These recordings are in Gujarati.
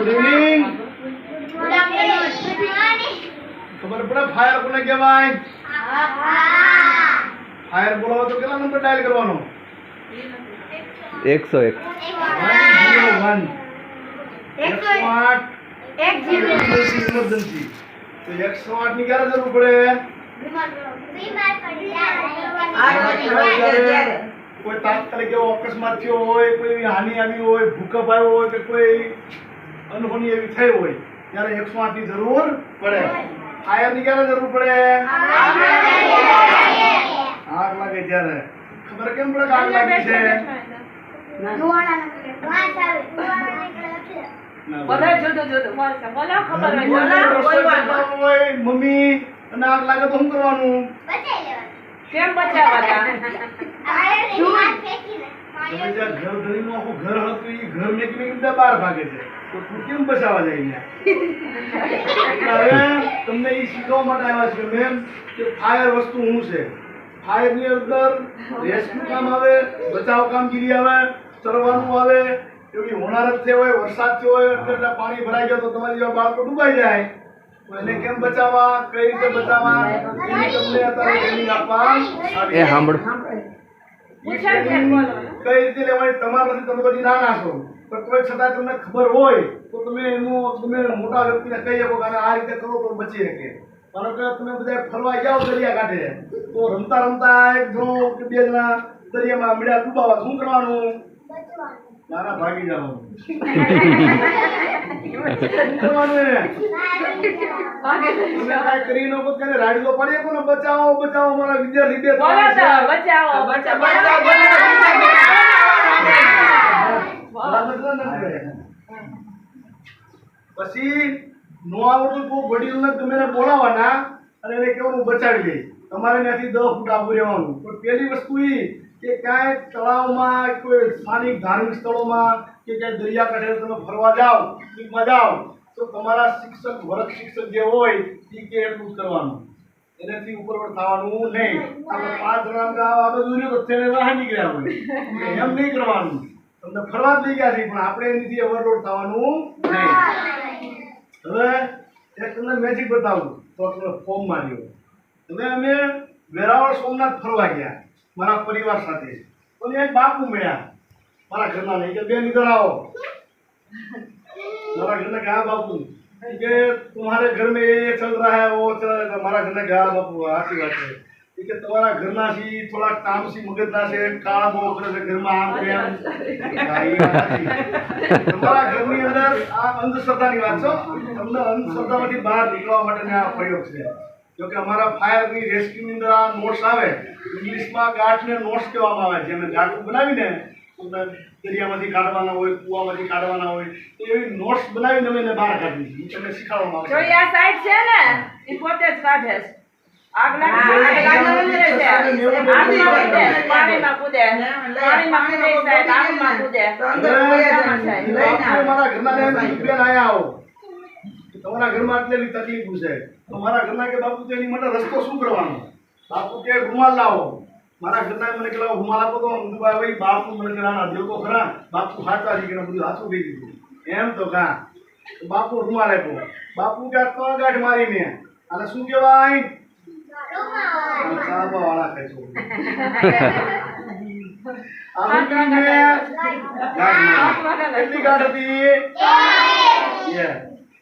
ઇવનિંગ ખબર પડે ફાયર કોને કહેવાય? ફાયર બોલાવો તો કેટલા નંબર ડાયલ કરવાનો? 101 101 ઇમરજન્સી. તો 108 ની ક્યારે જરૂર પડે? કોઈ તાત્કાલિક એવો અકસ્માત થયો હોય, કોઈ હાનિ આવી હોય, ભૂકંપ આવ્યો હોય કે કોઈ અનહોની એવી થઈ હોય ત્યારે 108 ની જરૂર પડે. ફાયર ની ક્યારે જરૂર પડે? આગ લાગે ત્યારે. ખબર કેમ પડે કે આગ લાગી છે? મમ્મી અને આગ લાગે તો શું કરવાનું? કેમ બચાવવાના? ઘર ધણીનું આખું ઘર હતું એ ઘર મેકીને બધા બહાર ભાગે છે, તો તું કેમ બચાવવા જાય? હવે તમને એ શીખવા માટે આવ્યા છે મેમ કે ફાયર વસ્તુ શું છે. ફાયર ની અંદર રેસ્ક્યુ કામ આવે, બચાવ કામગીરી આવે, તરવાનું આવે. એવી હોનારત થઈ હોય, વરસાદ થયો હોય, એટલે પાણી ભરાઈ ગયો તો તમારી જેવા બાળકો ડૂબાઈ જાય, તો એને કેમ બચાવવા, કઈ રીતે બચાવવા, એની તમને અત્યારે ટ્રેનિંગ આપવા એ સાંભળ કઈ રીતે લેવાની તમારા નથી. તમે બધી નાના છો પણ તોય છતાં તમને ખબર હોય તો તમે મોટા વ્યક્તિને કહી શકો કે આ રીતે કરો તો બચી શકે. માનો કે તમે બધા ફરવા જાઓ દરિયા કાંઠે, તો રમતા રમતા એક જણો કે બે જણા દરિયામાં મળ્યા ડૂબાવા, શું કરવાનું? નાના ભાગી જવાનું. કરી નો પોતાને રાડીઓ પડી કોને બચાવો બચાવો મારા વિદ્યાર્થી બે પછી નો આવડતું તો વડીલને તમે બોલાવવાના અને એને કેવું બચાવી લે. તમારે ત્યાંથી 10 ફૂટ આગળ રહેવાનું. પણ પેલી વસ્તુ એ કે ક્યાંય તળાવમાં, કોઈ સ્થાનિક ધાર્મિક સ્થળોમાં કે ક્યાંય દરિયા કાંઠે તમે ફરવા જાઓ, પિકમાં જાઓ, તો તમારા શિક્ષક, વર્ગ શિક્ષક જે હોય એ કે એટલું જ કરવાનું, એનાથી ઉપરવટ થવાનું નહીં. આપણે 5 જણા આ બધું તેને બહાર નીકળ્યા હોય એમ નહીં કરવાનું. તમને ફરવા જ લઈ ગયા છે પણ આપણે એનાથી ઓવરલોડ થવાનું નહીં. હવે એક તમને મેજિક બતાવું તો તમે ફોર્મ માર્યો. હવે અમે વેરાવળ સોમનાથ ફરવા ગયા મારા પરિવાર સાથે, તો એક બાપુ મળ્યા મારા ઘરના નહીં કે બેન ઇધર આવો. મારા घर में कहा बापू कि तुम्हारे घर में ये चल रहा है वो चल रहा है. हमारा घर में कहा बापू आती बात है कि तुम्हारा घर ना सी थोड़ा काम सी मगज ना से काम वो करे से घर में आम के તમારા ઘરની અંદર આ અંધશ્રદ્ધાની વાત છે. તમને અંધશ્રદ્ધામાંથી બહાર નીકળવા માટેનો આ પ્રયોગ છે. જો કે અમારા ફાયરની રેસ્ક્યુની અંદર આ નોટ્સ આવે, ઇંગ્લિશમાં ગાંઠને નોટ્સ કહેવામાં આવે છે. અમે ગાંઠ બનાવીને દરિયામાંથી કાઢવાના હોય, કૂવામાંથી કાઢવાના હોય, તો એવી નોટ્સ બનાવીને અમે એને બહાર કાઢી દીધી. તમને શીખવાડવામાં જો આવશે. આ સાઈડ છે ને એ પોતે જ કાઢે છે. આગ લાગે પાણીમાં કૂદે, પાણીમાં કૂદે, આગમાં કૂદે. મારા ઘરના બેન આયા આવો, તમારા ઘરમાં આટલી તકલીફ છે, તો મારા ઘરના કે બાપુ તો એની માટે રસ્તો શું કરવાનો? બાપુ કે રૂમાલ લાવો. મારા ઘરના મને કહેલા રૂમાલ આપો તો ભાઈ બાપુ મને કહેલા દેવ તો ખરા, બાપુ સાચા છે કે બધું સાચું કહી દીધું એમ તો કા. બાપુ રૂમાલ આપ્યો. બાપુ કે ત્રણ ગાંઠ મારીને અને શું કહેવાય? ચાબા વાળા કહે છો. કેટલી ગાંઠ હતી?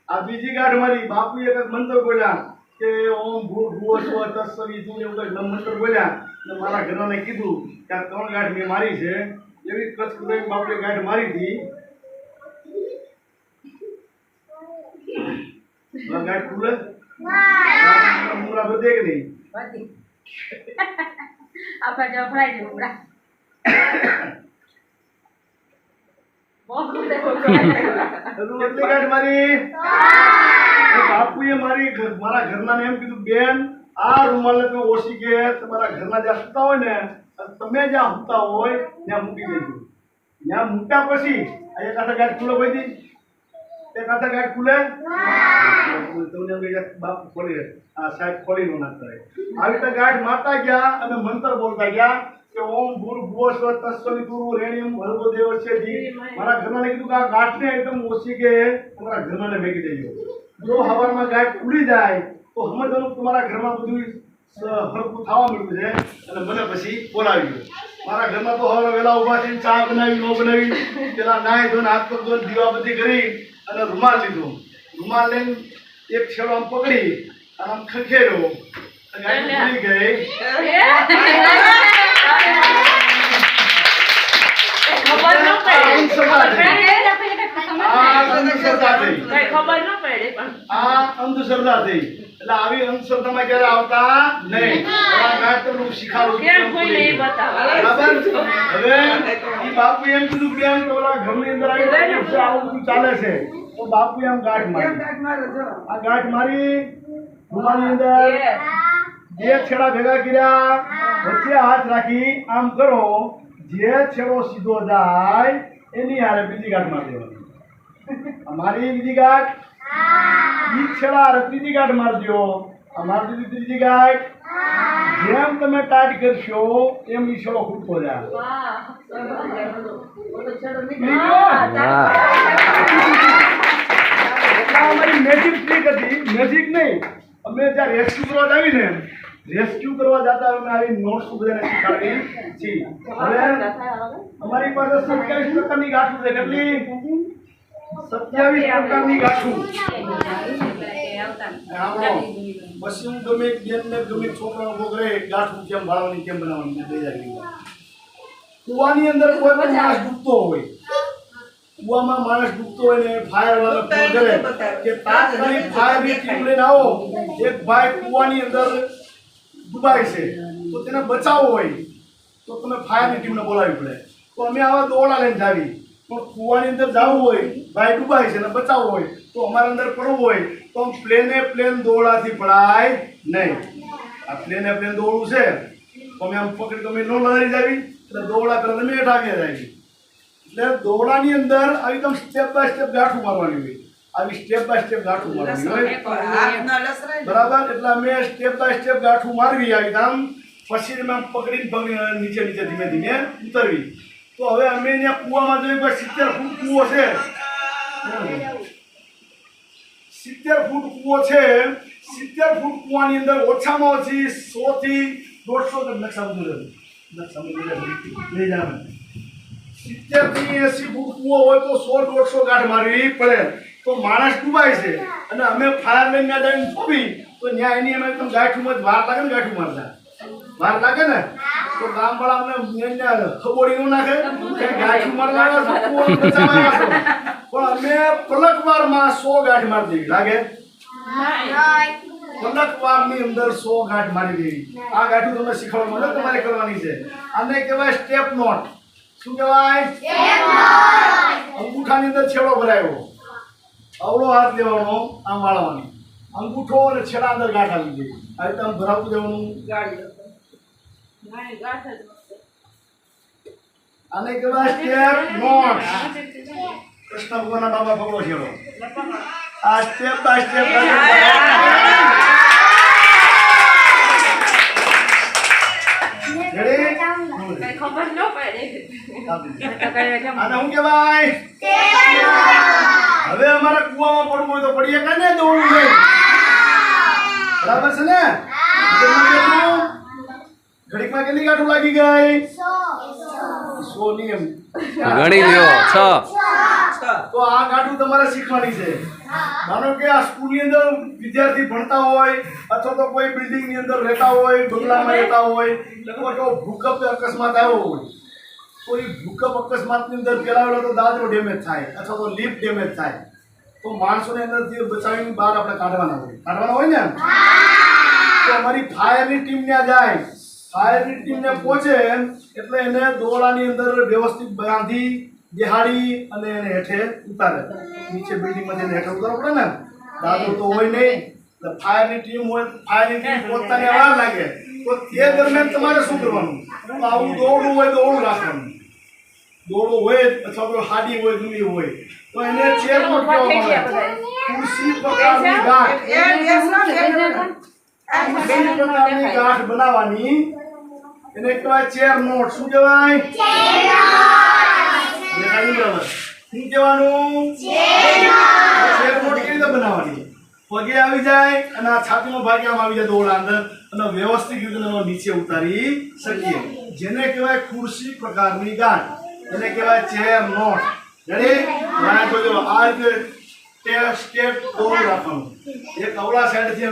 આ બીજી ગાંઠ મારી. બાપુ એક મંત્ર બોલ્યા કે ઓમ ભૂર્ભુવઃ સ્વઃ તત્સવિતુર્વરેણ્યં એવું કંઈક મંત્ર બોલ્યા. મારા ઘરવાને કીધું કે આ 3 ગાંઠ મેં મારી છે. એવી કચ્છ કુદરતી બાપુએ ગાંઠ મારી હતી. ગાંઠ ખુલે મુંગરા બધે કે નહીં? આપણે જફરાઈ દે મુંગરા. કેટલી ગાંઠ મારી? બાપુએ મારા ઘરના એમ કીધું બેન આ રૂમાલ તમે ઓછી કે તમારા ઘરના જ્યાં સૂતા હોય ને તમે જ્યાં સૂતા હોય ત્યાં મૂકી દેજો. ત્યાં મૂક્યા પછી અહીંયા કાંઠા ગાંઠ ખુલે ભાઈ? તે કાંઠા ગાંઠ ખુલે? તમને એમ કહે બાપ ખોલી આ સાહેબ ખોલી નો ના કરે આવી રીતે ગાંઠ મારતા ગયા અને મંત્ર બોલતા ગયા કે ઓમ ભૂર્ભુવઃ સ્વઃ તત્સવિતુર્ વરેણ્યં ભર્ગો દેવસ્ય ધી મારા ઘરનાને કીધું કે આ ગાંઠને એકદમ ઓછી કે તમારા ઘરનાને ભેગી દેજો જો હવારમાં ગાંઠ ઉડી જાય તો સમજવાનું તમારા ઘરમાં બધું હરખું થવા મળ્યું છે અને મને પછી બોલાવી ગયો મારા ઘરમાં તો હવે વહેલા ઊભા થઈને ચા બનાવી ન બનાવી પેલા નાહી ધોઈને હાથ પગ ધોઈને દીવાબત્તી કરી અને રૂમાલ લીધો રૂમાલ લઈને એક છેડો આમ પકડી અને આમ ખંખેર્યો અને ગાંઠ ઉડી ગઈ ખબર ન પડે આ અંધશ્રદ્ધા થઈ એટલે આવી અંધશ્રદ્ધામાં ક્યારે આવતા નહીં ગાંઠનું શીખાડું બરાબર હવે ઈ બાપુ એમ કીધું કે એમ તો ઓલા ઘરની અંદર આવું બધું ચાલે છે તો બાપુ એમ ગાંઠ મારી આ ગાંઠ મારી રૂમાલની અંદર બે છેડા ભેગા કર્યા વચ્ચે હાથ રાખી આમ કરો જે છેડો સીધો જાય એની હારે બીજી ગાંઠ મારી દેવાની અમારી બીજી ગાંઠ ઈ છેડા હારે ત્રીજી ગાંઠ મારજો અમારી ત્રીજી ગાંઠ જેમ તમે ટાઈટ કરશો એમ ઈ છેડો ખૂટતો જાય અમારી મેજિક ટ્રીક હતી મેજિક નહીં અમે જ્યાં રેસ્ક્યુ કરવા આવીને રેસ્ક્યુ કરવા જતા અમે આવી નોટ્સ બધાને શીખવાડી છીએ હવે અમારી પાસે 27 પ્રકારની ગાંઠું છે કેટલી 27 પ્રકારની ગાંઠું પછી હું ગમે એક બેનને ગમે એક છોકરાનો ભોગરે ગાંઠું કેમ વાળવાની કેમ બનાવવાની લઈ જાય કુવાની અંદર કોઈ પણ માણસ ડૂબતો હોય કુવામાં માણસ ડૂબતો હોય ને ફાયર વાળા ફોન કરે કે તાત્કાલિક ફાયરની ટીમ લઈને આવો એક ભાઈ કુવાની અંદર ડૂબાય છે તો તેને બચાવવો હોય તો તમે ફાયરની ટીમને બોલાવવી પડે તો અમે આવા દોડા લઈને જાવી પણ કુવાની અંદર જવું હોય ભાઈ ડૂબાય છે ને બચાવવો હોય તો અમારા અંદર પડવું હોય તો પ્લેન દોડાથી પડાય નહીં આ પ્લેન દોડવું છે તો અમે આમ પકડી તમે ન લડાઈ જાવી એટલે દોડા પહેલા તમે હેઠાવી જાવી એટલે દોડાની અંદર આવી એકદમ સ્ટેપ બાય સ્ટેપ ગાંઠું મારવાની હોય આવી સ્ટેપ બાય સ્ટેપ ગાંઠું મારવાની હોય બરાબર એટલે અમે સ્ટેપ બાય સ્ટેપ ગાંઠું મારવી આવી આમ પછી અમે આમ પકડીને નીચે ધીમે ધીમે ઉતરવી તો હવે અમે અહીંયા કૂવામાં જોઈએ કે 70 ફૂટ કૂવો છે 70 ફૂટ કૂવો છે 70 ફૂટ કૂવાની અંદર ઓછામાં ઓછી 100 થી 150 નકશા બધું લઈ જાવ 70 થી 80 ફૂટ કૂવો હોય તો 100-150 ગાંઠ મારવી પડે તો માણસ ડૂબાય છે અને અમે ફાયર લઈને જઈને થોભી તો ત્યાં એની અમે એકદમ ગાંઠુમાં વાર લાગે ને ગાંઠું મારતા વાર લાગે ને તો ગામવાળા અમને ખબોડી ન નાખે ગાંઠું મારવા પણ અમે પલકવારમાં 100 ગાંઠ મારી દેવી લાગે પલકવારની અંદર 100 ગાંઠ મારી દેવી આ ગાંઠું તમને શીખવવા મળે તમારે કરવાની છે આને કહેવાય સ્ટેપ નોટ શું કહેવાય સ્ટેપ નોટ અંગૂઠાની અંદર છેડો ભરાયો અવળો હાથ લેવાનો આમ વાળવાની અંગૂઠો અને છેડા અંદર ગાંઠ આવી ગઈ આ રીતે આમ ભરાવતું દેવાનું આને કહેવાય સ્ટેપ નોટ કૃષ્ણ ભગવાનના બાબા ભગવો છેડો આ સ્ટેપ બાય સ્ટેપ ખબર ન પડે આને શું કહેવાય હવે અમારા કુવામાં પડવું હોય તો પડીએ કાને દોડવું નહીં બરાબર છે ને ઘડીકમાં કેટલી ગાંઠું લાગી ગઈ 100 નિયમ ગણી લ્યો 6 તો આ ગાંઠું તમારે શીખવાની છે માનો કે આ સ્કૂલની અંદર વિદ્યાર્થી ભણતા હોય અથવા તો કોઈ બિલ્ડિંગની અંદર રહેતા હોય બંગલામાં રહેતા હોય અથવા તો ભૂકંપ અકસ્માત આવ્યો હોય તો એ ભૂકંપ અકસ્માતની અંદર પેલા તો દાદરો ડેમેજ થાય અથવા તો લિફ્ટ ડેમેજ થાય તો માણસોને અંદરથી બચાવીને બહાર આપણે કાઢવાના હોય ને તો અમારી ફાયરની ટીમ ત્યાં જાય ફાયરની ટીમને પહોંચે એટલે એને દોરડાની અંદર વ્યવસ્થિત બાંધી બેહાડી અને એને હેઠે ઉતારે નીચે બિલ્ડિંગમાં જઈને હેઠે ઉતારવું પડે ને દાદરો તો હોય નહીં એટલે ફાયરની ટીમ હોય ફાયરની ટીમ પહોંચતાને વાર લાગે તો તે દરમિયાન તમારે શું કરવાનું આવું દોડવું હોય તો દોડું રાખવાનું દોડો હોય અથવા તો હાડી હોય ગમી હોય તો એને ચેર મોટ કહેવામાં આવે ખુરશી પ્રકારની ગાંઠ ખુરશી પ્રકારની ગાંઠ બનાવવાની એને કહેવાય ચેર નોટ. શું કહેવાય? દેખાય બરાબર. શું કહેવાનું? ચેર નોટ કેવી રીતે બનાવવાની? પગે આવી જાય અને આ છાતીનો ભાગ આમ આવી જાય દોડા અંદર અને વ્યવસ્થિત રીતે નીચે ઉતારી શકીએ. જેને કહેવાય ખુરશી પ્રકારની ગાંઠ, એને કહેવાય ચેર નોટ. રેડી? આ જોજો, આ રીતે સ્ટેપ દોરું રાખવાનું. એક અવળા સાઈડથી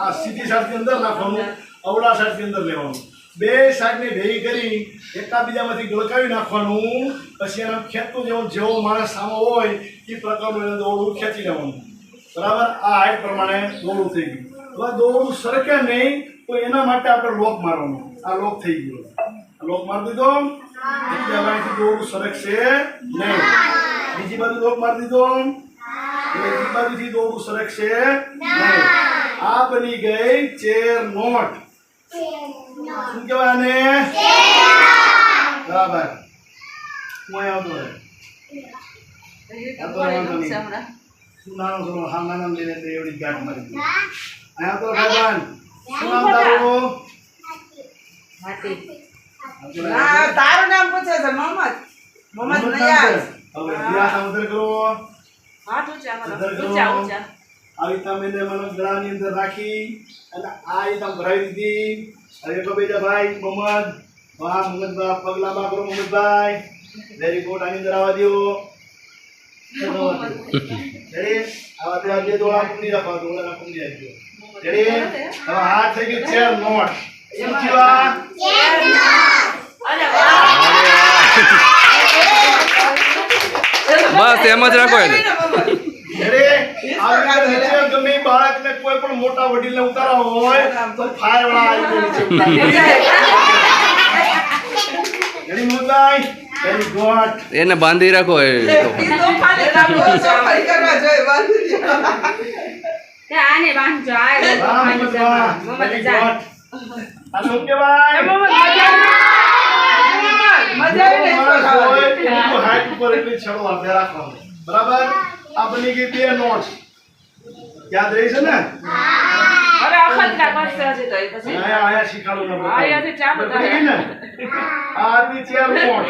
આ સીધી સાઈડથી અંદર રાખવાનું, અવળા સાઈડથી અંદર લેવાનું. બે સાઈડને ભેગી કરી એકાબીજામાંથી ગળકાવી નાખવાનું. પછી એના ખેંચતું જેવો માણસ સામો હોય એ પ્રકારનું એને દોરડું ખેંચી લેવાનું. બરાબર? આ હાઈટ પ્રમાણે દોરડું થઈ ગયું. હવે દોરડું સરકે નહીં તો એના માટે આપણે લોક મારવાનો. આ લોક થઈ ગયો. લોક મારી દીધો એટલે અહીંથી દોરડું સરકશે નહીં. બીજી બાજુ લોક મારી દીધો બીજી બાજુથી દોરડું સરકશે નહીં. આ બની ગઈ ચેર નોટ. શું કહેવાય આને? બરાબર. હું અહીંયા આવતો રહે. શું નાનો છો? હા, નાના લઈને એવડી ગાંઠ મારી દીધી. અહીંયા તો ભગવાન શું નામ તારું? તારું નામ પૂછે છે મોહમ્મદ. મોહમ્મદ નયાઝ. હવે ધ્યાન ઉધર કરો. હાથ ઊંચા કરો, ઉધર કરો. ઊંચા ઊંચા. આવી રીતના મેં મને ગળાની અંદર રાખી અને આ રીતના ભરાવી દીધી. હવે તો બીજા ભાઈ મોહમ્મદ, વાહ મોહમ્મદભાઈ, પગ લાંબા કરો મોહમ્મદભાઈ. Very good. આની અંદર આવવા દો. રેડી? આવા બે આજે દોડા કુંડી રાખવા, દોડા કુંડી રાખજો. રેડી? હવે આ થઈ ગઈ ચેર નોટ. શું થયું? અરે વાહ. બસ એમ જ રાખો એને. રેડી? આ નીચે ગમે એ બાળકને કોઈ પણ મોટા વડીલને ઉતારવા હોય તો ફાયર વાળા આવી નીચે ઉતારી. રેડી મોહમ્મદભાઈ? Very good. એને બાંધી રાખો એ. આને બાંધજો. આ વાહ મોહમ્મદ, વાહ. મોહમ્મદ વેરી જા. ગુડ. આ શું કહેવાય? માણસ હોય એની હાઈટ ઉપર એટલી છડો આપણે રાખવાનો. બરાબર? આ બની ગઈ બે નોટ્સ. યાદ રહી છે ને? હવે અખતરા કરશે હજી તો એ પછી. આયા શીખાડું ને હા, અહીંયાથી ચાલુ બતાવી ગઈ ને? આ હતી ચેર નોટ.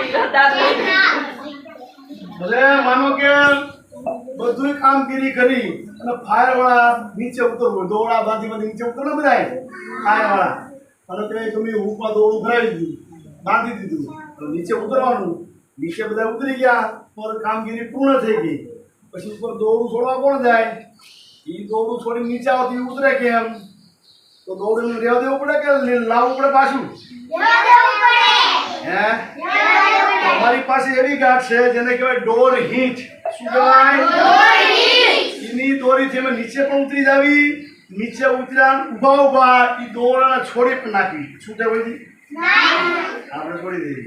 ભલે માનો કે બધું કામગીરી કરી અને ફાયર વાળા નીચે ઉતરવું, દોડા બાંધીમાંથી નીચે ઉતરો ને બધાય ફાયર વાળા, અને તે તમે ઉપર દોડું ભરાવી દીધું, બાંધી દીધું, તો નીચે ઉતરવાનું. નીચે બધા ઉતરી ગયા તો કામગીરી પૂર્ણ થઈ ગઈ. પછી ઉપર દોડું છોડવા કોણ જાય? એ દોડું છોડી નીચે આવતી ઉતરે કેમ? તો દોડું રહેવા દેવું પડે કે લાવવું પડે પાછું? હે? અમારી પાસે એવી ગાંઠ છે જેને કહેવાય ડોર હિંચ. શું કહેવાય? એની દોરીથી અમે નીચે પણ ઉતરી જાવી, નીચે ઉતર્યા ઉભા ઉભા એ દોરડા છોડી પણ નાખી. છૂટે હોય આપણે છોડી દઈએ.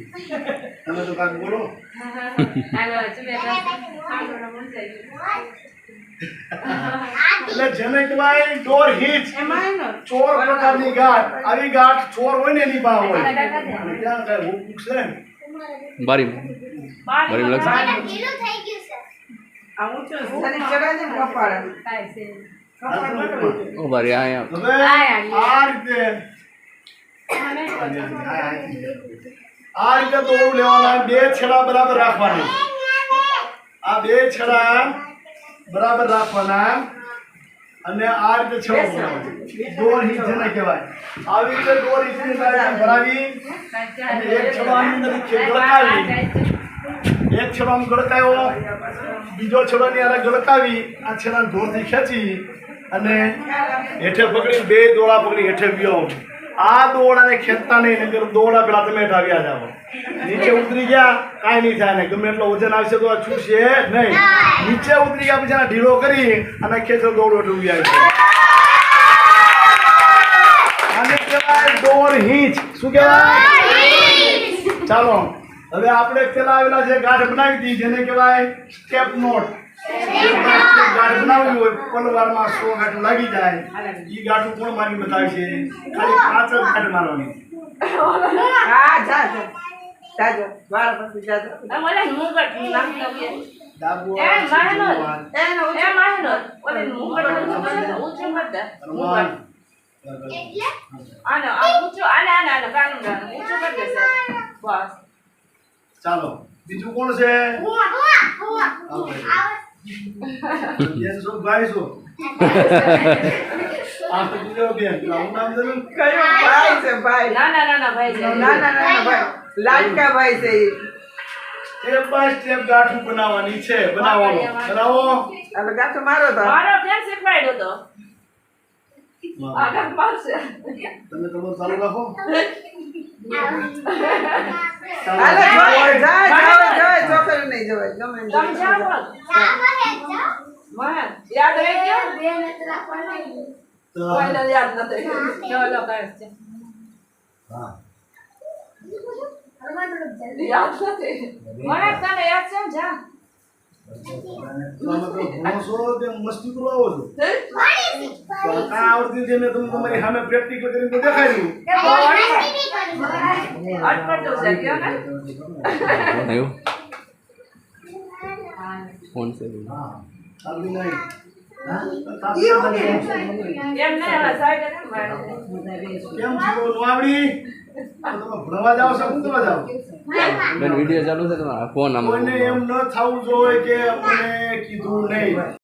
તમે તો કાંક બોલો. એટલે જેને કહેવાય ડોર હિંચ, ચોર પ્રકારની ગાંઠ. આવી ગાંઠ ચોર હોય ને એની પાસે હોય. ત્યાં કઈ હુક છે ને બારી બારી લખશે. ઓ બારી અહીંયા. હવે આ રીતે દોરું લેવાના. બે છેડા બરાબર રાખવાના. આ બે છેડા બરાબર રાખવાના અને આ રીતે છેડો બનાવવાનો. દોર હિંચ જેને કહેવાય. આવી રીતે દોર હિંચની લાઈન ભરાવી અને એક છેડો આની અંદર ગળકાવી, એક છેડો આમ ગળકાવ્યો, બીજો છેડો ની આરે ગળકાવી, આ છેડાને ઢોરથી ખેંચી અને હેઠે પકડી બે દોડા પકડી હેઠે ગયો. આ દોડાને ખેંચતા નહીં, નહીંતર દોડા પેલા તમે હેઠાવ્યા જાવ. નીચે ઉતરી ગયા કાંઈ નહીં થાય ને. ગમે એટલો વજન આવશે તો આ છૂટશે નહીં. નીચે ઉતરી ગયા પછી ઢીલો કરી અને ખેંચો દોડો ડૂબી આવે છે. આને કહેવાય ડોર હિંચ. શું કહેવાય? ચાલો હવે આપણે પેલા આવેલા જે ગાંઠ બનાવી હતી જેને કહેવાય સ્ટેપ નોટ. ગાંઠ બનાવવી હોય પલવારમાં 100 ગાંઠ લાગી જાય. એ ગાંઠું કોણ મારી બતાવે છે? ખાલી 5 જ ગાંઠ મારવાની. ડાબુ એ માહેનો એને એ માહેનો ઓલી મુંગટ ઊંચું કર દે હનુમાન આને આ ઊંચું આને કાનું ઊંચું કર દે સાહેબ બસ ચાલો બીજું કોણ છે બેન છો ભાઈ છો આ તો બીજો બેન હું નામ દઉં કયો ભાઈ છે ભાઈ ના ભાઈ છે નાના ભાઈ લાડકા ભાઈ છે ઈ. સ્ટેપ બાય સ્ટેપ ગાંઠું બનાવવાની છે બનાવવાનો બનાવો હવે ગાંઠો મારો તો મારો ફ્રેન્ડ શીખવાડ્યો તો આગળ મારશે તમે તમારું ચાલુ રાખો હાલે જોય જાય છોકરી નહીં જવાય ગમે એમ તમે જાઓ મને યાદ રહી ગયો તો કોઈને યાદ નથી ચલો કરે છે હા યાદ નથી મને તને યાદ છે ને જા તમે તો ભણો છો કે મસ્તી કરવા આવો છો તો આ આવડતી છે મેં તમને તમારી સામે પ્રેક્ટિકલ કરીને તો દેખાડ્યું અટપટ તો છે કયો ને એવું ફોન છે હા ચાલુ નહીં હા એમ ને સાઈડ ને મારે કેમ છો નવાવડી તમે ભણવા જાવ છો શું કરવા જાવ બેન વિડીયો ચાલુ છે તમારા ફોન આમ કોઈને એમ ન થવું જોઈએ કે આપણે કીધું નહીં